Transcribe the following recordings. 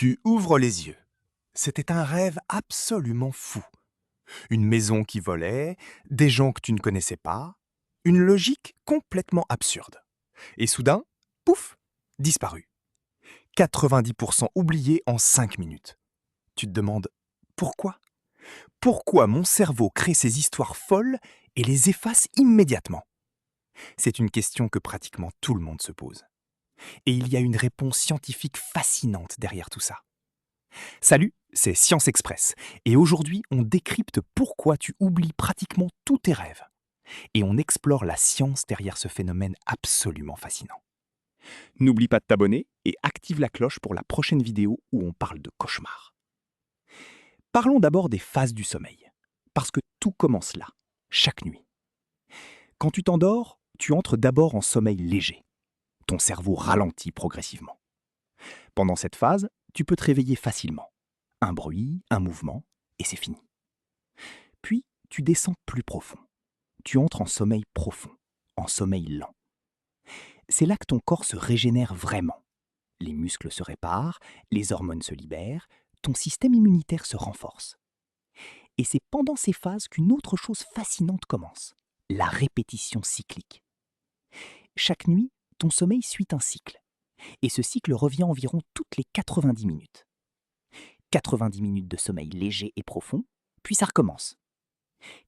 Tu ouvres les yeux. C'était un rêve absolument fou. Une maison qui volait, des gens que tu ne connaissais pas, une logique complètement absurde. Et soudain, pouf, disparu. 90% oublié en 5 minutes. Tu te demandes pourquoi? Pourquoi mon cerveau crée ces histoires folles et les efface immédiatement? C'est une question que pratiquement tout le monde se pose. Et il y a une réponse scientifique fascinante derrière tout ça. Salut, c'est Science Express, et aujourd'hui on décrypte pourquoi tu oublies pratiquement tous tes rêves. Et on explore la science derrière ce phénomène absolument fascinant. N'oublie pas de t'abonner et active la cloche pour la prochaine vidéo où on parle de cauchemars. Parlons d'abord des phases du sommeil, parce que tout commence là, chaque nuit. Quand tu t'endors, tu entres d'abord en sommeil léger. Ton cerveau ralentit progressivement. Pendant cette phase, tu peux te réveiller facilement. Un bruit, un mouvement, et c'est fini. Puis, tu descends plus profond. Tu entres en sommeil profond, en sommeil lent. C'est là que ton corps se régénère vraiment. Les muscles se réparent, les hormones se libèrent, ton système immunitaire se renforce. Et c'est pendant ces phases qu'une autre chose fascinante commence, la répétition cyclique. Chaque nuit, ton sommeil suit un cycle. Et ce cycle revient environ toutes les 90 minutes. 90 minutes de sommeil léger et profond, puis ça recommence.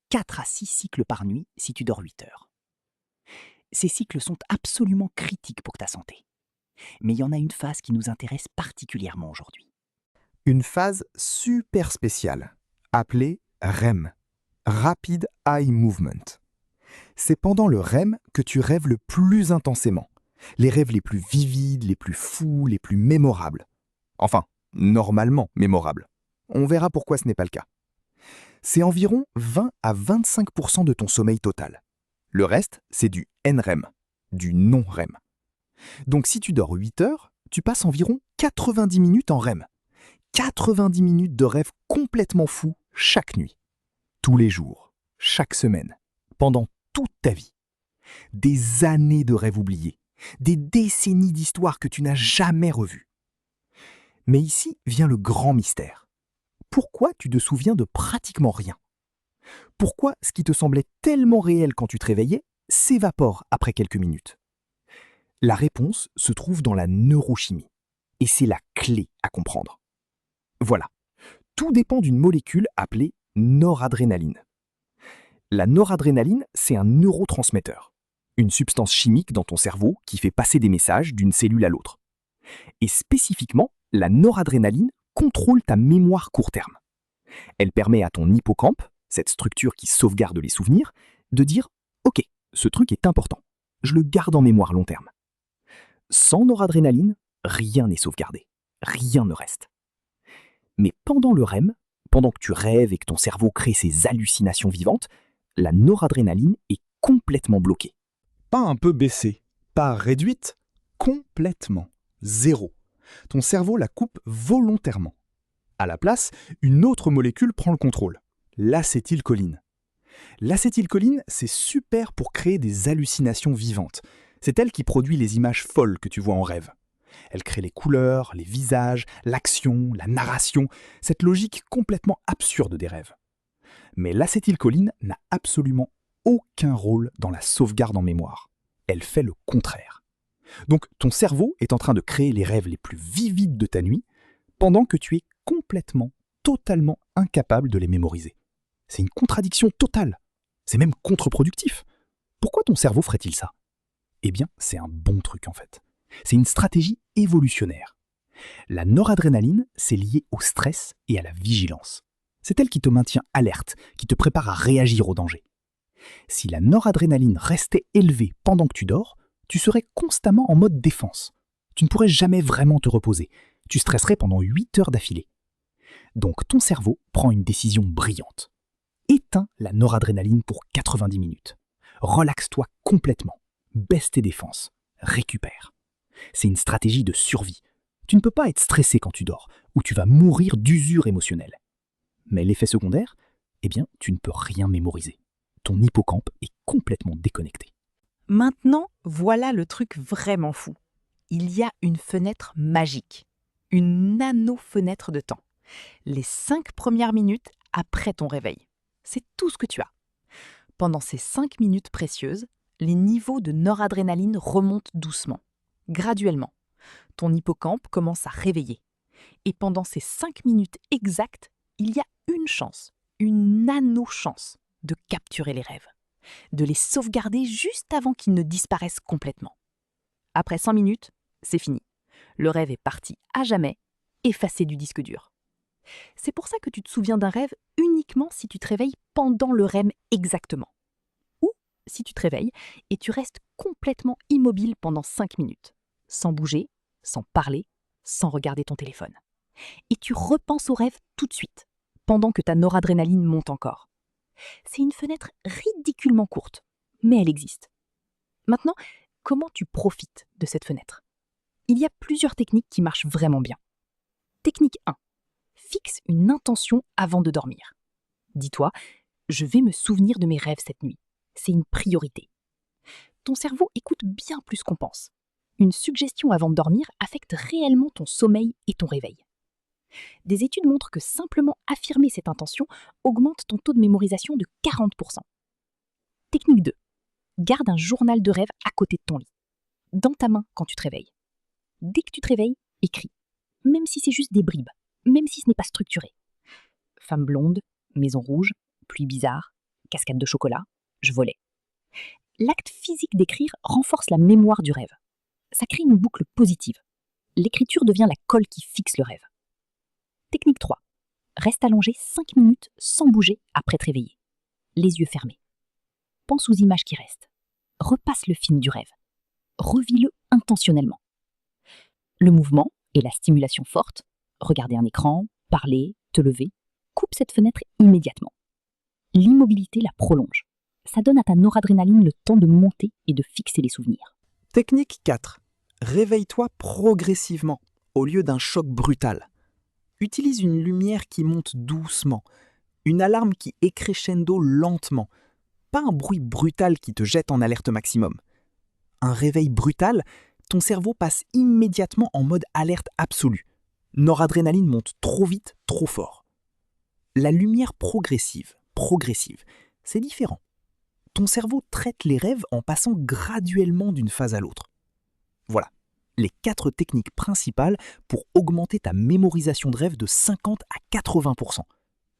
4 à 6 cycles par nuit si tu dors 8 heures. Ces cycles sont absolument critiques pour ta santé. Mais il y en a une phase qui nous intéresse particulièrement aujourd'hui. Une phase super spéciale, appelée REM, Rapid Eye Movement. C'est pendant le REM que tu rêves le plus intensément. Les rêves les plus vivides, les plus fous, les plus mémorables. Enfin, normalement mémorables. On verra pourquoi ce n'est pas le cas. C'est environ 20 à 25% de ton sommeil total. Le reste, c'est du NREM, du non-REM. Donc si tu dors 8 heures, tu passes environ 90 minutes en REM. 90 minutes de rêve complètement fou chaque nuit. Tous les jours, chaque semaine, pendant toute ta vie. Des années de rêves oubliés. Des décennies d'histoires que tu n'as jamais revues. Mais ici vient le grand mystère. Pourquoi tu te souviens de pratiquement rien? Pourquoi ce qui te semblait tellement réel quand tu te réveillais s'évapore après quelques minutes? La réponse se trouve dans la neurochimie. Et c'est la clé à comprendre. Voilà. Tout dépend d'une molécule appelée noradrénaline. La noradrénaline, c'est un neurotransmetteur. Une substance chimique dans ton cerveau qui fait passer des messages d'une cellule à l'autre. Et spécifiquement, la noradrénaline contrôle ta mémoire court terme. Elle permet à ton hippocampe, cette structure qui sauvegarde les souvenirs, de dire « Ok, ce truc est important, je le garde en mémoire long terme ». Sans noradrénaline, rien n'est sauvegardé, rien ne reste. Mais pendant le REM, pendant que tu rêves et que ton cerveau crée ces hallucinations vivantes, la noradrénaline est complètement bloquée. Pas un peu baissée, pas réduite, complètement, zéro. Ton cerveau la coupe volontairement. À la place, une autre molécule prend le contrôle, l'acétylcholine. L'acétylcholine, c'est super pour créer des hallucinations vivantes. C'est elle qui produit les images folles que tu vois en rêve. Elle crée les couleurs, les visages, l'action, la narration, cette logique complètement absurde des rêves. Mais l'acétylcholine n'a absolument aucun rôle dans la sauvegarde en mémoire. Elle fait le contraire. Donc ton cerveau est en train de créer les rêves les plus vivides de ta nuit pendant que tu es complètement, totalement incapable de les mémoriser. C'est une contradiction totale. C'est même contre-productif. Pourquoi ton cerveau ferait-il ça? Eh bien, c'est un bon truc en fait. C'est une stratégie évolutionnaire. La noradrénaline, c'est lié au stress et à la vigilance. C'est elle qui te maintient alerte, qui te prépare à réagir au danger. Si la noradrénaline restait élevée pendant que tu dors, tu serais constamment en mode défense. Tu ne pourrais jamais vraiment te reposer. Tu stresserais pendant 8 heures d'affilée. Donc ton cerveau prend une décision brillante. Éteins la noradrénaline pour 90 minutes. Relaxe-toi complètement. Baisse tes défenses. Récupère. C'est une stratégie de survie. Tu ne peux pas être stressé quand tu dors, ou tu vas mourir d'usure émotionnelle. Mais l'effet secondaire, eh bien, tu ne peux rien mémoriser. Ton hippocampe est complètement déconnecté. Maintenant, voilà le truc vraiment fou. Il y a une fenêtre magique. une nano-fenêtre de temps. Les 5 premières minutes après ton réveil. C'est tout ce que tu as. Pendant ces 5 minutes précieuses, les niveaux de noradrénaline remontent doucement, graduellement. Ton hippocampe commence à réveiller. Et pendant ces 5 minutes exactes, il y a une chance, une nano-chance de capturer les rêves, de les sauvegarder juste avant qu'ils ne disparaissent complètement. Après 100 minutes, c'est fini. Le rêve est parti à jamais, effacé du disque dur. C'est pour ça que tu te souviens d'un rêve uniquement si tu te réveilles pendant le REM exactement. Ou si tu te réveilles et tu restes complètement immobile pendant 5 minutes, sans bouger, sans parler, sans regarder ton téléphone. Et tu repenses au rêve tout de suite, pendant que ta noradrénaline monte encore. C'est une fenêtre ridiculement courte, mais elle existe. Maintenant, comment tu profites de cette fenêtre? Il y a plusieurs techniques qui marchent vraiment bien. Technique 1. Fixe une intention avant de dormir. Dis-toi, je vais me souvenir de mes rêves cette nuit. C'est une priorité. Ton cerveau écoute bien plus qu'on pense. Une suggestion avant de dormir affecte réellement ton sommeil et ton réveil. Des études montrent que simplement affirmer cette intention augmente ton taux de mémorisation de 40%. Technique 2. Garde un journal de rêve à côté de ton lit, dans ta main quand tu te réveilles. Dès que tu te réveilles, écris, même si c'est juste des bribes, même si ce n'est pas structuré. Femme blonde, maison rouge, pluie bizarre, cascade de chocolat, je volais. L'acte physique d'écrire renforce la mémoire du rêve. Ça crée une boucle positive. L'écriture devient la colle qui fixe le rêve. Technique 3. Reste allongé 5 minutes sans bouger après te réveiller. Les yeux fermés. Pense aux images qui restent. Repasse le film du rêve. Revis-le intentionnellement. Le mouvement et la stimulation forte, regarder un écran, parler, te lever, coupe cette fenêtre immédiatement. L'immobilité la prolonge. Ça donne à ta noradrénaline le temps de monter et de fixer les souvenirs. Technique 4. Réveille-toi progressivement, au lieu d'un choc brutal. Utilise une lumière qui monte doucement, une alarme qui est crescendo lentement, pas un bruit brutal qui te jette en alerte maximum. Un réveil brutal, ton cerveau passe immédiatement en mode alerte absolue. Noradrénaline monte trop vite, trop fort. La lumière progressive, c'est différent. Ton cerveau traite les rêves en passant graduellement d'une phase à l'autre. Voilà, les 4 techniques principales pour augmenter ta mémorisation de rêve de 50 à 80%.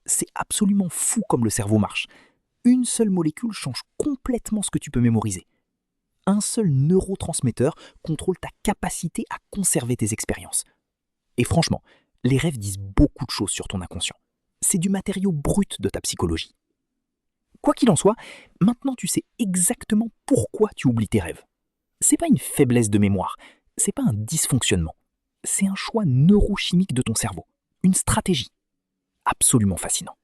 C'est absolument fou comme le cerveau marche. Une seule molécule change complètement ce que tu peux mémoriser. Un seul neurotransmetteur contrôle ta capacité à conserver tes expériences. Et franchement, les rêves disent beaucoup de choses sur ton inconscient. C'est du matériau brut de ta psychologie. Quoi qu'il en soit, maintenant tu sais exactement pourquoi tu oublies tes rêves. C'est pas une faiblesse de mémoire, c'est pas un dysfonctionnement. C'est un choix neurochimique de ton cerveau, une stratégie. Absolument fascinant.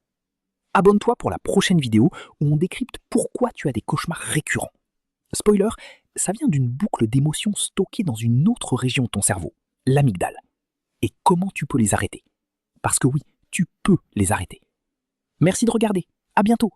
Abonne-toi pour la prochaine vidéo où on décrypte pourquoi tu as des cauchemars récurrents. Spoiler, ça vient d'une boucle d'émotions stockées dans une autre région de ton cerveau, l'amygdale. Et comment tu peux les arrêter? Parce que oui, tu peux les arrêter. Merci de regarder. À bientôt.